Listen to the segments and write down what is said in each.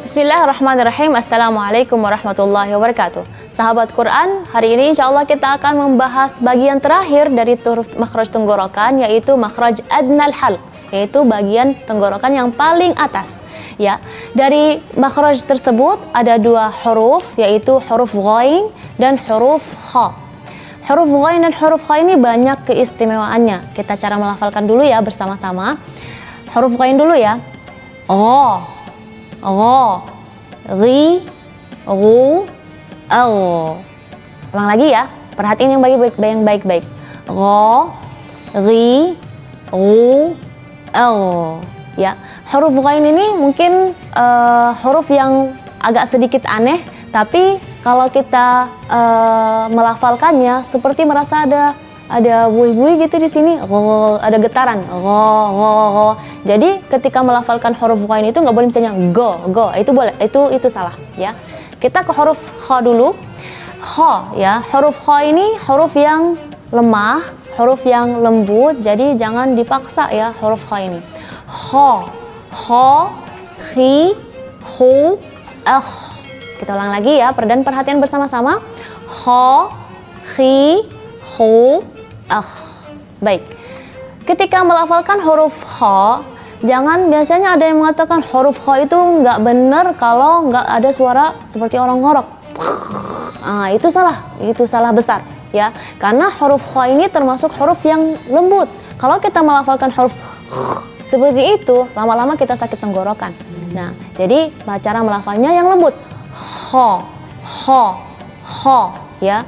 Bismillahirrahmanirrahim. Assalamualaikum warahmatullahi wabarakatuh. Sahabat Quran, hari ini insya Allah kita akan membahas bagian terakhir dari huruf makhraj tenggorokan, yaitu makhraj adnal halq, yaitu bagian tenggorokan yang paling atas. Ya, dari makhraj tersebut ada dua huruf, yaitu huruf ghain dan huruf kha. Huruf ghain dan huruf kha ini banyak keistimewaannya. Kita cara melafalkan dulu ya bersama-sama. Huruf ghain dulu ya. Gha, ri, ru, al. Ulang lagi ya. Perhatiin yang baik-baik. Gha, ri, ru, al. Ya, huruf ghain ini mungkin huruf yang agak sedikit aneh, tapi kalau kita melafalkannya seperti merasa ada buih-buih gitu di sini, ada getaran. Jadi ketika melafalkan huruf ghain itu nggak boleh misalnya go, itu boleh, itu salah ya. Kita ke huruf kha dulu. Kha ya, huruf kha ini huruf yang lemah, huruf yang lembut, jadi jangan dipaksa ya huruf kha ini. Kha, khi, hu, akh. Kita ulang lagi ya, dan perhatian bersama-sama. Kha, khi, hu, akh. Baik. Ketika melafalkan huruf kha, jangan, biasanya ada yang mengatakan huruf kha itu nggak benar kalau nggak ada suara seperti orang ngorok. Nah, itu salah besar ya. Karena huruf kha ini termasuk huruf yang lembut. Kalau kita melafalkan huruf seperti itu, lama-lama kita sakit tenggorokan. Nah, jadi cara melafalnya yang lembut. Kha ya.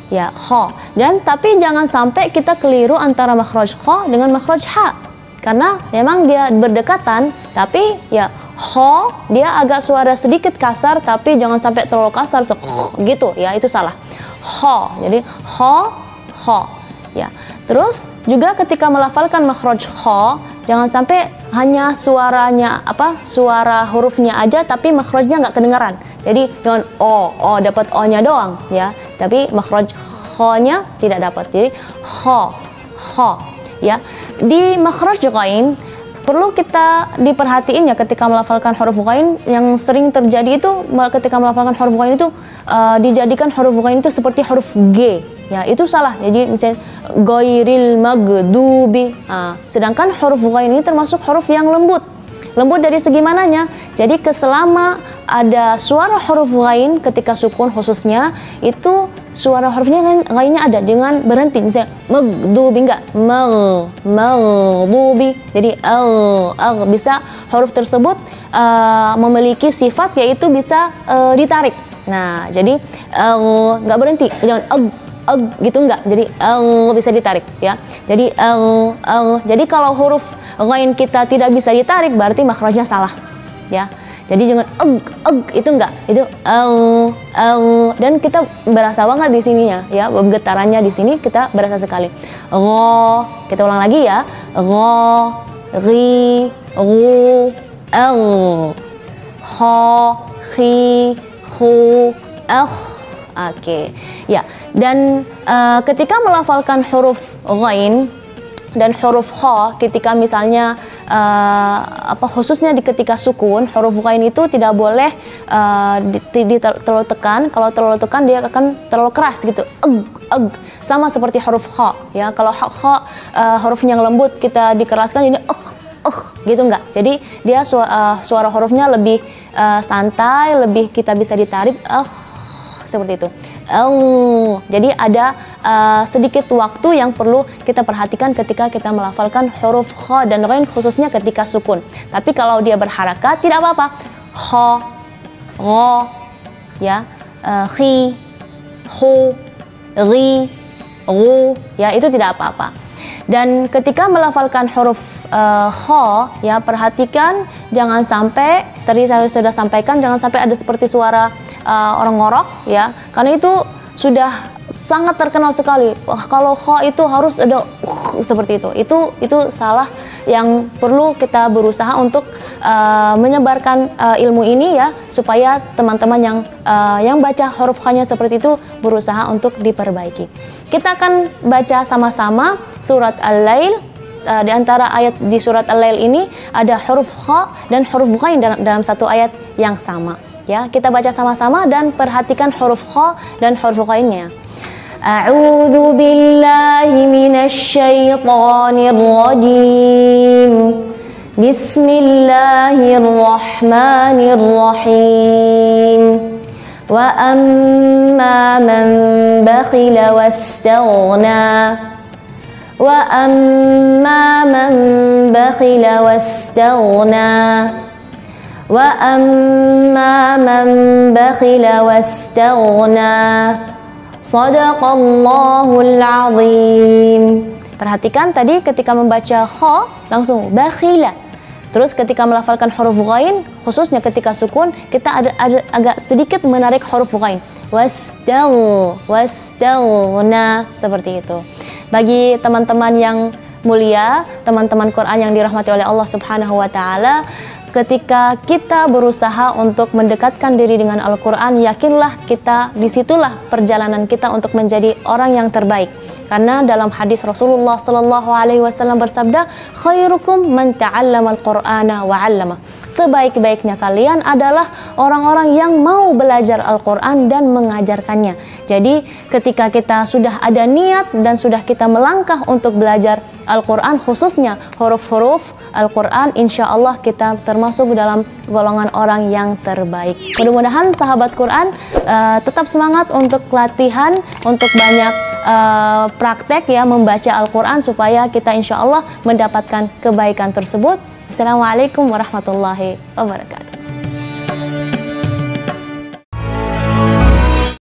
Ya, kha. Dan tapi jangan sampai kita keliru antara makhraj kha dengan makhraj ha. Karena memang dia berdekatan, tapi ya kha dia agak suara sedikit kasar, tapi jangan sampai terlalu kasar gitu ya, itu salah. Kha. Jadi kha ya. Terus juga ketika melafalkan makhraj kha, jangan sampai hanya suara hurufnya aja tapi makhrajnya nggak kedengaran. Jadi dengan dapat o-nya doang ya, tapi makhraj kha-nya tidak dapat. Jadi kha ya. Di makhraj ghain perlu kita diperhatiin ya ketika melafalkan huruf ghain. Yang sering terjadi itu ketika melafalkan huruf ghain itu dijadikan huruf ghain itu seperti huruf G. Ya, itu salah. Jadi misalnya ghairil maghdubi. Sedangkan huruf ghain ini termasuk huruf yang lembut. Lembut dari segi mananya? Jadi selama ada suara huruf ghain ketika sukun khususnya, itu suara hurufnya ghainnya ada dengan berhenti. Misalnya maghdubi, enggak maghdubi. Jadi bisa huruf tersebut memiliki sifat yaitu bisa ditarik. Nah, jadi enggak berhenti. Jangan gitu enggak. Jadi bisa ditarik ya. Jadi jadi kalau huruf ghain kita tidak bisa ditarik, berarti makhrajnya salah ya. Jadi jangan itu enggak. Itu dan kita berasa banget di sininya ya. Getarannya di sini kita berasa sekali. Kita ulang lagi ya. Ri, ru, kha, khi, hu, akh. Oke. Ya, dan ketika melafalkan huruf ghain dan huruf kha, ketika misalnya khususnya ketika sukun, huruf ghain itu tidak boleh terlalu tekan. Kalau terlalu tekan dia akan terlalu keras gitu. Sama seperti huruf kha ya. Kalau kha hurufnya yang lembut kita dikeraskan, ini gitu enggak. Jadi dia suara hurufnya lebih santai, lebih kita bisa ditarik seperti itu. Jadi ada sedikit waktu yang perlu kita perhatikan ketika kita melafalkan huruf kha dan ghain, khususnya ketika sukun. Tapi kalau dia berharakat tidak apa-apa. Kha, gha, ya, khi, hu, ri, ru, ya, itu tidak apa-apa. Dan ketika melafalkan huruf kha, ya, perhatikan jangan sampai, tadi saya sudah sampaikan, jangan sampai ada seperti suara orang ngorok ya, karena itu sudah sangat terkenal sekali. Kalau kha itu harus ada seperti itu. Itu salah, yang perlu kita berusaha untuk menyebarkan ilmu ini ya, supaya teman-teman yang baca huruf kha-nya seperti itu berusaha untuk diperbaiki. Kita akan baca sama-sama surat Al-Lail. Di antara ayat di surat Al-Lail ini ada huruf kha dan huruf ghain dalam satu ayat yang sama. Ya, kita baca sama-sama dan perhatikan huruf kha dan huruf ghainnya. A'udzu billahi minasyaitonir rajim. Bismillahirrahmanirrahim. Wa amma man bakhila wastaghna. Wa amma man bakhila wastaghna. Wa amma man bakhila wastaghna. Shadaqallahul azim. Perhatikan tadi ketika membaca kha langsung bakhila. Terus ketika melafalkan huruf ghain, khususnya ketika sukun, kita ada agak sedikit menarik huruf ghain. Wastaghna, seperti itu. Bagi teman-teman yang mulia, teman-teman Quran yang dirahmati oleh Allah Subhanahu wa taala, ketika kita berusaha untuk mendekatkan diri dengan Al-Quran, yakinlah disitulah perjalanan kita untuk menjadi orang yang terbaik. Karena dalam hadis Rasulullah Sallallahu Alaihi Wasallam bersabda, khairukum man ta'allama al-Qur'ana wa 'allama. Sebaik-baiknya kalian adalah orang-orang yang mau belajar Al-Quran dan mengajarkannya. Jadi ketika kita sudah ada niat dan sudah kita melangkah untuk belajar Al-Quran, khususnya huruf-huruf Al-Quran, insya Allah kita termasuk dalam golongan orang yang terbaik. Mudah-mudahan sahabat Quran tetap semangat untuk latihan, untuk banyak praktek ya membaca Al-Quran supaya kita insya Allah mendapatkan kebaikan tersebut. Assalamualaikum warahmatullahi wabarakatuh.